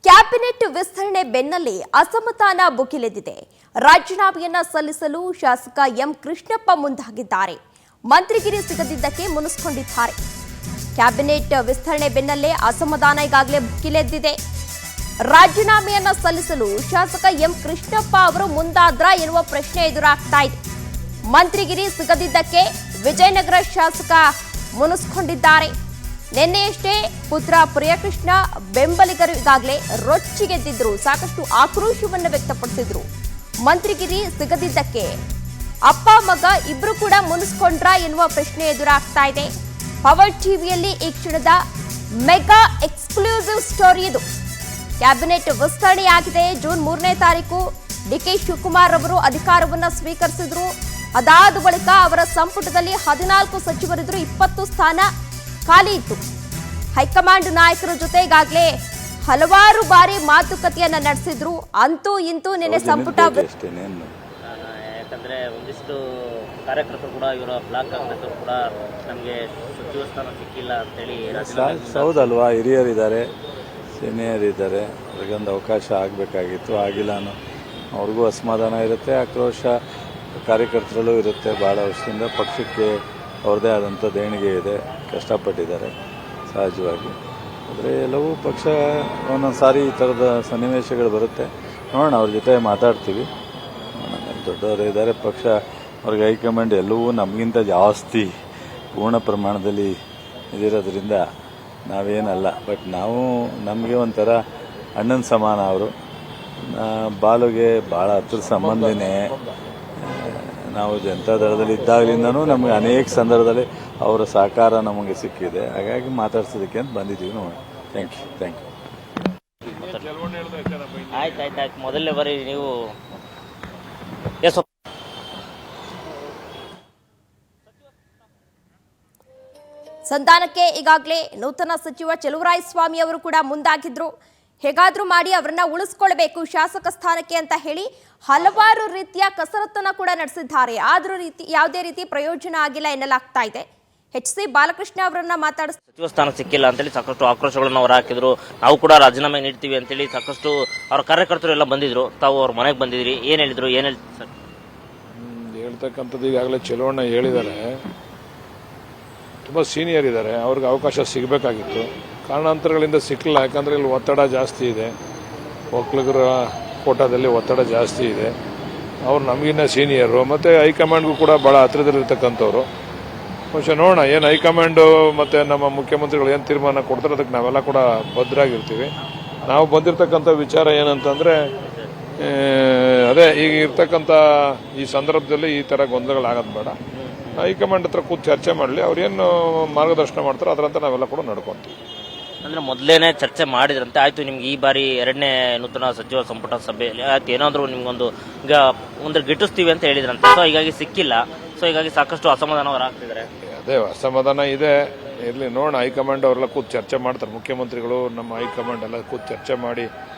Cabinet ವಿಸ್ತರಣೆ ಬೆನ್ನಲ್ಲೇ ಅಸಮಾಧಾನ ಭುಗಿಲೆದ್ದಿದೆ. ರಾಜೀನಾಮೆಯನ್ನ ಸಲ್ಲಿಸಲು ಶಾಸಕ ಎಂ ಕೃಷ್ಣಪ್ಪ ಮುಂದಾಗಿದ್ದಾರೆ. ಮಂತ್ರಿಗಿರಿ ಸಿಗದಿದ್ದಕ್ಕೆ ಮುನಿಸಿಕೊಂಡಿದ್ದಾರೆ. ಕ್ಯಾಬಿನೆಟ್ ವಿಸ್ತರಣೆ ಬೆನ್ನಲ್ಲೇ ಅಸಮಾಧಾನ ಈಗಾಗಲೇ ಭುಗಿಲೆದ್ದಿದೆ. ರಾಜೀನಾಮೆಯನ್ನ ಸಲ್ಲಿಸಲು ಶಾಸಕ ಎಂ ಕೃಷ್ಣಪ್ಪ ಅವರು ಮುಂದಾದ್ರ ಎನ್ನುವ ಪ್ರಶ್ನೆ ಎದುರಾಗ್ತಾ ಇದೆ. ಮಂತ್ರಿಗಿರಿ ಸಿಗದಿದ್ದಕ್ಕೆ ವಿಜಯನಗರ ಶಾಸಕ ಮುನಿಸಿಕೊಂಡಿದ್ದಾರೆ. ನಿನ್ನೆಯಷ್ಟೇ ಪುತ್ರ ಪ್ರಿಯಕೃಷ್ಣ ಬೆಂಬಲಿಗರು ಈಗಾಗಲೇ ರೊಚ್ಚಿಗೆದ್ದಿದ್ರು, ಸಾಕಷ್ಟು ಆಕ್ರೋಶವನ್ನು ವ್ಯಕ್ತಪಡಿಸಿದ್ರು. ಮಂತ್ರಿಗಿರಿ ಸಿಗದಿದ್ದಕ್ಕೆ ಅಪ್ಪ ಮಗ ಇಬ್ರು ಕೂಡ ಮುನಿಸ್ಕೊಂಡ್ರ ಎನ್ನುವ ಪ್ರಶ್ನೆ ಎದುರಾಗ್ತಾ ಇದೆ. ಪವರ್ ಟಿವಿಯಲ್ಲಿ ಈ ಕ್ಷಣದ ಮೆಗಾ ಎಕ್ಸ್ಕ್ಲೂಸಿವ್ ಸ್ಟೋರಿ ಇದು. ಕ್ಯಾಬಿನೆಟ್ ವಿಸ್ತರಣೆಯಾಗಿದೆ. ಜೂನ್ 3ನೇ ತಾರೀಕು ಡಿಕೆ ಶಿವಕುಮಾರ್ ಅವರು ಅಧಿಕಾರವನ್ನ ಸ್ವೀಕರಿಸಿದ್ರು. ಅದಾದ ಬಳಿಕ ಅವರ ಸಂಪುಟದಲ್ಲಿ 14 ಸಚಿವರಿದ್ರು, 20 ಸ್ಥಾನ ಖಾಲಿ ಇತ್ತು. ಹೈಕಮಾಂಡ್ ನಾಯಕರ ಜೊತೆ ಈಗಾಗಲೇ ಹಲವಾರು ಬಾರಿ ಮಾತುಕತೆಯನ್ನ ನಡೆಸಿದ್ರು. ಅಂತೂ ಇಂತೂ ನಿನ್ನೆ ಸಂಪುಟ ಯಾಕಂದ್ರೆ ಒಂದಿಷ್ಟು ಕಾರ್ಯಕರ್ತರು ಕೂಡ ಇವರ ಬ್ಲಾಕ್ ಕಾಂಗ್ರೆಸ್ ಕೂಡ ನಮಗೆ ಸಚಿವ ಸ್ಥಾನ ಸಿಕ್ಕಿಲ್ಲ ಅಂತೇಳಿ ಹೌದಲ್ವಾ, ಹಿರಿಯರಿದ್ದಾರೆ, ಸೀನಿಯರ್ ಇದ್ದಾರೆ, ಅವ್ರಿಗೊಂದು ಅವಕಾಶ ಆಗಬೇಕಾಗಿತ್ತು, ಆಗಿಲ್ಲ ಅನ್ನೋ ಅವ್ರಿಗೂ ಅಸಮಾಧಾನ ಇರುತ್ತೆ, ಆಕ್ರೋಶ ಕಾರ್ಯಕರ್ತರಲ್ಲೂ ಇರುತ್ತೆ. ಭಾಳ ವರ್ಷದಿಂದ ಪಕ್ಷಕ್ಕೆ ಅವ್ರದ್ದೇ ಆದಂಥ ದೇಣಿಗೆ ಇದೆ, ಕಷ್ಟಪಟ್ಟಿದ್ದಾರೆ ಸಹಜವಾಗಿ. ಆದರೆ ಎಲ್ಲವೂ ಪಕ್ಷ ಒಂದೊಂದು ಸಾರಿ ಈ ಥರದ ಸನ್ನಿವೇಶಗಳು ಬರುತ್ತೆ. ನೋಡೋಣ, ಅವ್ರ ಜೊತೆ ಮಾತಾಡ್ತೀವಿ. ದೊಡ್ಡವರು ಇದ್ದಾರೆ, ಪಕ್ಷ ಅವ್ರಿಗೆ ಹೈಕಮಾಂಡ್ ಎಲ್ಲವೂ ನಮಗಿಂತ ಜಾಸ್ತಿ ಪೂರ್ಣ ಪ್ರಮಾಣದಲ್ಲಿ ಇದಿರೋದ್ರಿಂದ ನಾವೇನಲ್ಲ. ಬಟ್ ನಾವು ನಮಗೆ ಒಂಥರ ಅಣ್ಣನ ಸಮಾನ ಅವರು. ಬಾಲುಗೆ ಭಾಳ ಹತ್ತಿರ ಸಂಬಂಧನೇ. ನಾವು ಜನತಾದಳದಲ್ಲಿ ಇದ್ದಾಗಲಿಂದನೂ ನಮಗೆ ಅನೇಕ ಸಂದರ್ಭದಲ್ಲಿ ಅವರ ಸಹಕಾರ ನಮಗೆ ಸಿಕ್ಕಿದೆ. ಹಾಗಾಗಿ ಮಾತಾಡ್ಸೋದಕ್ಕೆ ಅಂತ ಬಂದಿದ್ದೀವಿ. ನೋಡಿ, ಥ್ಯಾಂಕ್ ಯು. ಆಯ್ತು. ಮೊದಲನೇ ಬಾರಿ ನೀವು ಸಂಧಾನಕ್ಕೆ ಈಗಾಗಲೇ ನೂತನ ಸಚಿವ ಚಲುವರಾಯಸ್ವಾಮಿ ಅವರು ಕೂಡ ಮುಂದಾಗಿದ್ರು. ಹೇಗಾದ್ರೂ ಮಾಡಿ ಅವರನ್ನ ಉಳಿಸ್ಕೊಳ್ಬೇಕು ಶಾಸಕ ಸ್ಥಾನಕ್ಕೆ ಅಂತ ಹೇಳಿ ಹಲವಾರು ರೀತಿಯ ಕಸರತ್ತನ್ನ ಕೂಡ ನಡೆಸಿದ್ದಾರೆ. ಆದ್ರೂ ಯಾವುದೇ ರೀತಿ ಪ್ರಯೋಜನ ಆಗಿಲ್ಲ ಎನ್ನಲಾಗ್ತಾ ಇದೆ. ಎಚ್ ಸಿ ಬಾಲಕೃಷ್ಣ ಅವರನ್ನ ಸಚಿವ ಸ್ಥಾನ ಸಿಕ್ಕಿಲ್ಲ ಅಂತೇಳಿ ಸಾಕಷ್ಟು ಆಕ್ರೋಶಗಳನ್ನು ಅವರು ಹಾಕಿದ್ರು. ನಾವು ಕೂಡ ರಾಜೀನಾಮೆ ನೀಡ್ತೀವಿ ಅಂತೇಳಿ ಸಾಕಷ್ಟು ಅವರ ಕಾರ್ಯಕರ್ತರು ಎಲ್ಲ ಬಂದಿದ್ರು. ತಾವು ಅವ್ರ ಮನೆಗೆ ಬಂದಿದ್ರಿ, ಏನ್ ಹೇಳಿದ್ರು? ಸರ್ ಹೇಳ್ತಕ್ಕಂಥದ್ದು ಈಗಾಗಲೇ ಚಲುವಣ್ಣ ಹೇಳಿದ್ದಾರೆ. ತುಂಬ ಸೀನಿಯರ್ ಇದ್ದಾರೆ, ಅವ್ರಿಗೆ ಅವಕಾಶ ಸಿಗಬೇಕಾಗಿತ್ತು. ಕಾರಣಾಂತರಗಳಿಂದ ಸಿಕ್ಕಲಿಲ್ಲ. ಯಾಕಂದರೆ ಇಲ್ಲಿ ಒತ್ತಡ ಜಾಸ್ತಿ ಇದೆ, ಒಕ್ಕಲಿಗರ ಕೋಟಾದಲ್ಲಿ ಒತ್ತಡ ಜಾಸ್ತಿ ಇದೆ. ಅವ್ರು ನಮಗಿನ್ನ ಸೀನಿಯರು, ಮತ್ತು ಹೈಕಮಾಂಡ್ಗೂ ಕೂಡ ಭಾಳ ಹತ್ತಿರದಲ್ಲಿರ್ತಕ್ಕಂಥವ್ರು. ಬಹುಶಃ ನೋಡೋಣ ಏನು ಹೈಕಮಾಂಡು ಮತ್ತು ನಮ್ಮ ಮುಖ್ಯಮಂತ್ರಿಗಳು ಏನು ತೀರ್ಮಾನ ಕೊಡ್ತಾರೆ ಅದಕ್ಕೆ ನಾವೆಲ್ಲ ಕೂಡ ಭದ್ರಾಗಿರ್ತೀವಿ. ನಾವು ಬಂದಿರತಕ್ಕಂಥ ವಿಚಾರ ಏನಂತಂದರೆ ಅದೇ ಈಗ ಇರ್ತಕ್ಕಂಥ ಈ ಸಂದರ್ಭದಲ್ಲಿ ಈ ಥರ ಗೊಂದಲಗಳಾಗೋದು ಬೇಡ. ಹೈಕಮಾಂಡ್ ಹತ್ರ ಕೂತು ಚರ್ಚೆ ಮಾಡಲಿ, ಅವ್ರೇನು ಮಾರ್ಗದರ್ಶನ ಮಾಡ್ತಾರೋ ಅದರಂತೆ ನಾವೆಲ್ಲ ಕೂಡ ನಡ್ಕೊಂತೀವಿ. ಅಂದ್ರೆ ಮೊದಲೇನೆ ಚರ್ಚೆ ಮಾಡಿದ್ರಂತೆ. ಆಯ್ತು, ನಿಮ್ಗೆ ಈ ಬಾರಿ 2ನೇ ನೂತನ ಸಚಿವ ಸಂಪುಟ ಸಭೆಯಲ್ಲಿ ಆಯ್ತು ಏನಾದರೂ ನಿಮ್ಗೊಂದು ಒಂದು ಗಿಟ್ಟಿಸ್ತೀವಿ ಅಂತ ಹೇಳಿದ್ರಂತೆ. ಸೊ ಹೀಗಾಗಿ ಸಿಕ್ಕಿಲ್ಲ. ಸೊ ಹೀಗಾಗಿ ಸಾಕಷ್ಟು ಅಸಮಾಧಾನ ಅವರು ಆಗ್ತಿದ್ದಾರೆ. ಅದೇ ಅಸಮಾಧಾನ ಇದೆ, ಇರಲಿ ನೋಡೋಣ. ಹೈಕಮಾಂಡ್ ಅವರೆಲ್ಲ ಕೂತು ಚರ್ಚೆ ಮಾಡ್ತಾರೆ. ಮುಖ್ಯಮಂತ್ರಿಗಳು ನಮ್ಮ ಹೈಕಮಾಂಡ್ ಎಲ್ಲ ಕೂತು ಚರ್ಚೆ ಮಾಡಿ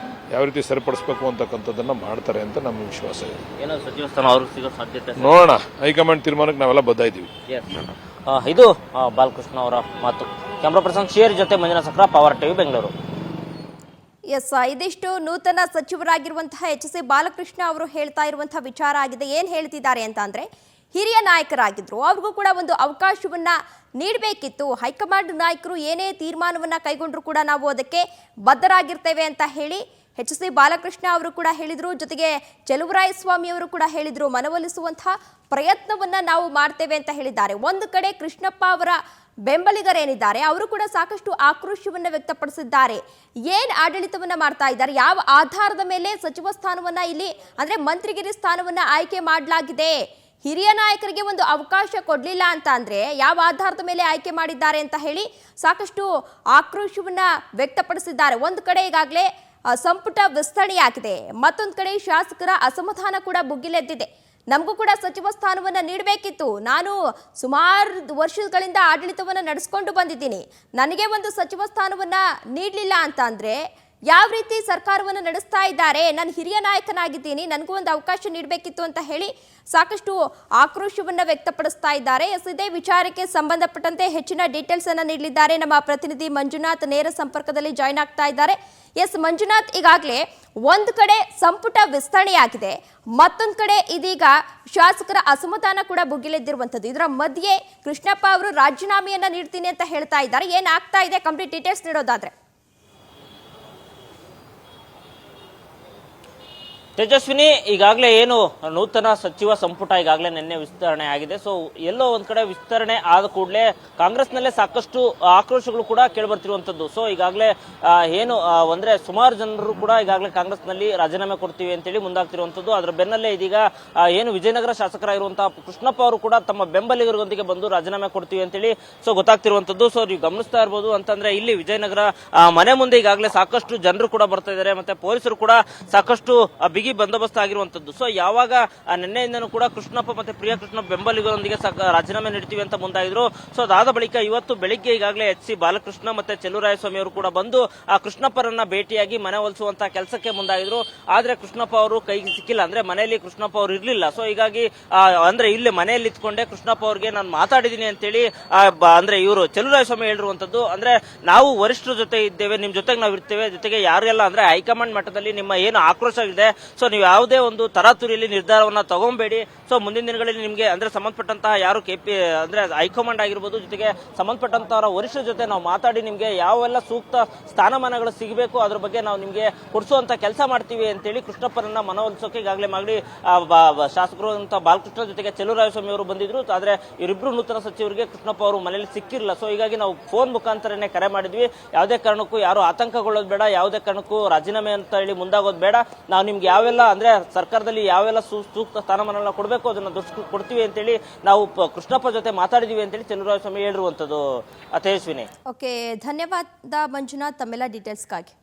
ಯಾವ ರೀತಿ ಸರಿಪಡಿಸಬೇಕು ಅಂತಕ್ಕಂಥದ್ದನ್ನ ಮಾಡ್ತಾರೆ ಅಂತ ನಮ್ಮ ವಿಶ್ವಾಸ ಇದೆ. ಏನೋ ಸಚಿವ ಸ್ಥಾನ ಅವ್ರಿಗೆ ಸಿಗೋ ಸಾಧ್ಯತೆ ನೋಡೋಣ. ಹೈಕಮಾಂಡ್ ತೀರ್ಮಾನಕ್ಕೆ ನಾವೆಲ್ಲ ಬದ್ಧ ಇದ್ದೀವಿ. ಇದು ಬಾಲಕೃಷ್ಣ ಅವರ ಮಾತು. ಕ್ಯಾಮ್ರಾ ಪರ್ಸನ್ ಶೇರ್ ಜೊತೆ ಮಂಜುನಾಥ ಸಕ್ರ, ಪವರ್ ಟಿವಿ, ಬೆಂಗಳೂರು. ಇದಿಷ್ಟು ನೂತನ ಸಚಿವರಾಗಿರುವಂತಹ ಎಚ್ ಸಿ ಬಾಲಕೃಷ್ಣ ಅವರು ಹೇಳ್ತಾ ಇರುವಂತಹ ವಿಚಾರ ಆಗಿದೆ. ಏನ್ ಹೇಳ್ತಿದ್ದಾರೆ ಅಂತ ಅಂದ್ರೆ, ಹಿರಿಯ ನಾಯಕರಾಗಿದ್ರು, ಅವ್ರಿಗೂ ಕೂಡ ಒಂದು ಅವಕಾಶವನ್ನ ನೀಡಬೇಕಿತ್ತು. ಹೈಕಮಾಂಡ್ ನಾಯಕರು ಏನೇ ತೀರ್ಮಾನವನ್ನ ಕೈಗೊಂಡ್ರು ಕೂಡ ನಾವು ಅದಕ್ಕೆ ಬದ್ಧರಾಗಿರ್ತೇವೆ ಅಂತ ಹೇಳಿ ಎಚ್ ಸಿ ಬಾಲಕೃಷ್ಣ ಅವರು ಕೂಡ ಹೇಳಿದ್ರು. ಜೊತೆಗೆ ಚಲುವರಾಯಸ್ವಾಮಿ ಅವರು ಕೂಡ ಹೇಳಿದ್ರು, ಮನವೊಲಿಸುವಂತಹ ಪ್ರಯತ್ನವನ್ನ ನಾವು ಮಾಡ್ತೇವೆ ಅಂತ ಹೇಳಿದ್ದಾರೆ. ಒಂದು ಕಡೆ ಕೃಷ್ಣಪ್ಪ ಅವರ ಬೆಂಬಲಿಗರೇನಿದ್ದಾರೆ ಅವರು ಕೂಡ ಸಾಕಷ್ಟು ಆಕ್ರೋಶವನ್ನ ವ್ಯಕ್ತಪಡಿಸಿದ್ದಾರೆ. ಏನ್ ಆಡಳಿತವನ್ನ ಮಾಡ್ತಾ ಇದ್ದಾರೆ, ಯಾವ ಆಧಾರದ ಮೇಲೆ ಸಚಿವ ಸ್ಥಾನವನ್ನ ಇಲ್ಲಿ ಅಂದ್ರೆ ಮಂತ್ರಿಗಿರಿ ಸ್ಥಾನವನ್ನ ಆಯ್ಕೆ ಮಾಡಲಾಗಿದೆ, ಹಿರಿಯ ನಾಯಕರಿಗೆ ಒಂದು ಅವಕಾಶ ಕೊಡ್ಲಿಲ್ಲ ಅಂತ ಅಂದ್ರೆ ಯಾವ ಆಧಾರದ ಮೇಲೆ ಆಯ್ಕೆ ಮಾಡಿದ್ದಾರೆ ಅಂತ ಹೇಳಿ ಸಾಕಷ್ಟು ಆಕ್ರೋಶವನ್ನ ವ್ಯಕ್ತಪಡಿಸಿದ್ದಾರೆ. ಒಂದು ಕಡೆ ಈಗಾಗಲೇ ಸಂಪುಟ ವಿಸ್ತರಣೆಯಾಗಿದೆ, ಮತ್ತೊಂದು ಕಡೆ ಶಾಸಕರ ಅಸಮಾಧಾನ ಕೂಡ ಭುಗಿಲೆದ್ದಿದೆ. ನಮಗೂ ಕೂಡ ಸಚಿವ ಸ್ಥಾನವನ್ನ ನೀಡಬೇಕಿತ್ತು, ನಾನು ಸುಮಾರು ವರ್ಷಗಳಿಂದ ಆಡಳಿತವನ್ನ ನಡೆಸ್ಕೊಂಡು ಬಂದಿದ್ದೀನಿ, ನನಗೆ ಒಂದು ಸಚಿವ ಸ್ಥಾನವನ್ನ ನೀಡಲಿಲ್ಲ ಅಂತ ಅಂದ್ರೆ ಯಾವ ರೀತಿ ಸರ್ಕಾರವನ್ನು ನಡೆಸ್ತಾ ಇದ್ದಾರೆ, ನಾನು ಹಿರಿಯ ನಾಯಕನಾಗಿದ್ದೀನಿ, ನನಗೂ ಒಂದು ಅವಕಾಶ ನೀಡಬೇಕಿತ್ತು ಅಂತ ಹೇಳಿ ಸಾಕಷ್ಟು ಆಕ್ರೋಶವನ್ನ ವ್ಯಕ್ತಪಡಿಸ್ತಾ ಇದ್ದಾರೆ. ಇದೇ ವಿಚಾರಕ್ಕೆ ಸಂಬಂಧಪಟ್ಟಂತೆ ಹೆಚ್ಚಿನ ಡೀಟೇಲ್ಸ್ ಅನ್ನ ನೀಡಲಿದ್ದಾರೆ ನಮ್ಮ ಪ್ರತಿನಿಧಿ ಮಂಜುನಾಥ್. ನೇರ ಸಂಪರ್ಕದಲ್ಲಿ ಜಾಯ್ನ್ ಆಗ್ತಾ ಇದ್ದಾರೆ. ಎಸ್ ಮಂಜುನಾಥ್, ಈಗಾಗಲೇ ಒಂದು ಕಡೆ ಸಂಪುಟ ವಿಸ್ತರಣೆಯಾಗಿದೆ, ಮತ್ತೊಂದು ಕಡೆ ಇದೀಗ ಶಾಸಕರ ಅಸಮಾಧಾನ ಕೂಡ ಭುಗಿಲೆದ್ದಿರುವಂಥದ್ದು. ಇದರ ಮಧ್ಯೆ ಕೃಷ್ಣಪ್ಪ ಅವರು ರಾಜೀನಾಮೆಯನ್ನ ನೀಡ್ತೀನಿ ಅಂತ ಹೇಳ್ತಾ ಇದ್ದಾರೆ. ಏನಾಗ್ತಾ ಇದೆ, ಕಂಪ್ಲೀಟ್ ಡೀಟೇಲ್ಸ್ ನೀಡೋದಾದ್ರೆ? ತೇಜಸ್ವಿನಿ, ಈಗಾಗಲೇ ಏನು ನೂತನ ಸಚಿವ ಸಂಪುಟ ಈಗಾಗಲೇ ನಿನ್ನೆ ವಿಸ್ತರಣೆ ಆಗಿದೆ. ಸೊ ಎಲ್ಲೋ ಒಂದ್ ಕಡೆ ವಿಸ್ತರಣೆ ಆದ ಕೂಡಲೇ ಕಾಂಗ್ರೆಸ್ನಲ್ಲೇ ಸಾಕಷ್ಟು ಆಕ್ರೋಶಗಳು ಕೂಡ ಕೇಳಿಬರ್ತಿರುವಂತದ್ದು. ಸೊ ಈಗಾಗಲೇ ಏನು ಅಂದ್ರೆ ಸುಮಾರು ಜನರು ಕೂಡ ಈಗಾಗಲೇ ಕಾಂಗ್ರೆಸ್ನಲ್ಲಿ ರಾಜೀನಾಮೆ ಕೊಡ್ತೀವಿ ಅಂತೇಳಿ ಮುಂದಾಗ್ತಿರುವಂತದ್ದು. ಅದರ ಬೆನ್ನಲ್ಲೇ ಇದೀಗ ಏನು ವಿಜಯನಗರ ಶಾಸಕರಾಗಿರುವಂತಹ ಕೃಷ್ಣಪ್ಪ ಅವರು ಕೂಡ ತಮ್ಮ ಬೆಂಬಲಿಗರೊಂದಿಗೆ ಬಂದು ರಾಜೀನಾಮೆ ಕೊಡ್ತೀವಿ ಅಂತೇಳಿ ಸೊ ಗೊತ್ತಾಗ್ತಿರುವಂತದ್ದು. ಸೊ ನೀವು ಗಮನಿಸ್ತಾ ಇರಬಹುದು ಅಂತಂದ್ರೆ ಇಲ್ಲಿ ವಿಜಯನಗರ ಮನೆ ಮುಂದೆ ಈಗಾಗಲೇ ಸಾಕಷ್ಟು ಜನರು ಕೂಡ ಬರ್ತಾ ಇದ್ದಾರೆ, ಮತ್ತೆ ಪೊಲೀಸರು ಕೂಡ ಸಾಕಷ್ಟು ಬಿಗಿ ಬಂದೋಬಸ್ತ್ ಆಗಿರುವಂತದ್ದು. ಸೊ ಯಾವಾಗ ನಿನ್ನೆಯಿಂದನೂ ಕೂಡ ಕೃಷ್ಣಪ್ಪ ಮತ್ತೆ ಪ್ರಿಯಾ ಕೃಷ್ಣಪ್ಪ ಬೆಂಬಲಿಗರೊಂದಿಗೆ ರಾಜೀನಾಮೆ ನೀಡ್ತೀವಿ ಅಂತ ಮುಂದಾಗಿದ್ರು. ಸೊ ಅದಾದ ಬಳಿಕ ಇವತ್ತು ಬೆಳಿಗ್ಗೆ ಈಗಾಗಲೇ ಎಚ್ ಸಿ ಬಾಲಕೃಷ್ಣ ಮತ್ತೆ ಚೆಲುವರಾಯಸ್ವಾಮಿ ಅವರು ಕೂಡ ಬಂದು ಆ ಕೃಷ್ಣಪ್ಪರನ್ನ ಭೇಟಿಯಾಗಿ ಮನೆ ಒಲಿಸುವಂತಹ ಕೆಲಸಕ್ಕೆ ಮುಂದಾಗಿದ್ರು. ಆದ್ರೆ ಕೃಷ್ಣಪ್ಪ ಅವರು ಕೈಗೆ ಸಿಕ್ಕಿಲ್ಲ, ಅಂದ್ರೆ ಮನೆಯಲ್ಲಿ ಕೃಷ್ಣಪ್ಪ ಅವರು ಇರ್ಲಿಲ್ಲ. ಸೊ ಹೀಗಾಗಿ ಅಂದ್ರೆ ಇಲ್ಲಿ ಮನೆಯಲ್ಲಿ ಇತ್ಕೊಂಡೆ ಕೃಷ್ಣಪ್ಪ ಅವ್ರಿಗೆ ನಾನು ಮಾತಾಡಿದೀನಿ ಅಂತೇಳಿ ಅಂದ್ರೆ ಇವರು ಚೆಲುವರಾಯಸ್ವಾಮಿ ಹೇಳಿರುವಂತದ್ದು. ಅಂದ್ರೆ ನಾವು ವರಿಷ್ಠರ ಜೊತೆ ಇದ್ದೇವೆ, ನಿಮ್ ಜೊತೆಗೆ ನಾವು ಇರ್ತೇವೆ, ಜೊತೆಗೆ ಯಾರೆಲ್ಲ ಅಂದ್ರೆ ಹೈಕಮಾಂಡ್ ಮಟ್ಟದಲ್ಲಿ ನಿಮ್ಮ ಏನು ಆಕ್ರೋಶ ಇದೆ, ಸೊ ನೀವು ಯಾವುದೇ ಒಂದು ತರಾತುರಿಯಲ್ಲಿ ನಿರ್ಧಾರವನ್ನ ತಗೊಂಬೇಡಿ. ಸೊ ಮುಂದಿನ ದಿನಗಳಲ್ಲಿ ನಿಮಗೆ ಅಂದ್ರೆ ಸಂಬಂಧಪಟ್ಟಂತಹ ಯಾರು ಅಂದ್ರೆ ಹೈಕಮಾಂಡ್ ಆಗಿರ್ಬೋದು, ಜೊತೆಗೆ ಸಂಬಂಧಪಟ್ಟಂತಹ ವರಿಷ್ಠರ ಜೊತೆ ನಾವು ಮಾತಾಡಿ ನಿಮ್ಗೆ ಯಾವೆಲ್ಲ ಸೂಕ್ತ ಸ್ಥಾನಮಾನಗಳು ಸಿಗಬೇಕು ಅದ್ರ ಬಗ್ಗೆ ನಾವು ನಿಮ್ಗೆ ಕೊಡಿಸುವಂತ ಕೆಲಸ ಮಾಡ್ತೀವಿ ಅಂತೇಳಿ ಕೃಷ್ಣಪ್ಪರನ್ನ ಮನವೊಲಿಸೋಕೆ ಈಗಾಗಲೇ ಮಾಡಿ ಶಾಸಕರು ಅಂತ ಬಾಲಕೃಷ್ಣ ಜೊತೆಗೆ ಚೆಲುವರಾಯಸ್ವಾಮಿ ಅವರು ಬಂದಿದ್ರು. ಆದ್ರೆ ಇವರಿಬ್ರು ನೂತನ ಸಚಿವರಿಗೆ ಕೃಷ್ಣಪ್ಪ ಅವರು ಮನೆಯಲ್ಲಿ ಸಿಕ್ಕಿರಲಿಲ್ಲ. ಸೊ ಹೀಗಾಗಿ ನಾವು ಫೋನ್ ಮುಖಾಂತರನೇ ಕರೆ ಮಾಡಿದ್ವಿ. ಯಾವುದೇ ಕಾರಣಕ್ಕೂ ಯಾರು ಆತಂಕಗೊಳ್ಳೋದು ಬೇಡ, ಯಾವುದೇ ಕಾರಣಕ್ಕೂ ರಾಜೀನಾಮೆ ಅಂತ ಹೇಳಿ ಮುಂದಾಗೋದು ಬೇಡ. ನಾವು ನಿಮ್ಗೆ ಯಾವೆಲ್ಲ ಅಂದ್ರೆ ಸರ್ಕಾರದಲ್ಲಿ ಯಾವೆಲ್ಲ ಸೂಕ್ತ ಸ್ಥಾನಮಾನ ಕೊಡಬೇಕು ಅದನ್ನ ಕೊಡ್ತೀವಿ ಅಂತೇಳಿ ನಾವು ಕೃಷ್ಣಪ್ಪ ಜೊತೆ ಮಾತಾಡಿದೀವಿ ಅಂತೇಳಿ ಚೆಲುವರಾಯಸ್ವಾಮಿ ಹೇಳಿರುವಂತದ್ದು. ತೇಜಸ್ವಿನಿ. ಓಕೆ, ಧನ್ಯವಾದ ಮಂಜುನಾಥ್ ತಮ್ಮೆಲ್ಲ ಡೀಟೇಲ್ಸ್ಗಾಗಿ.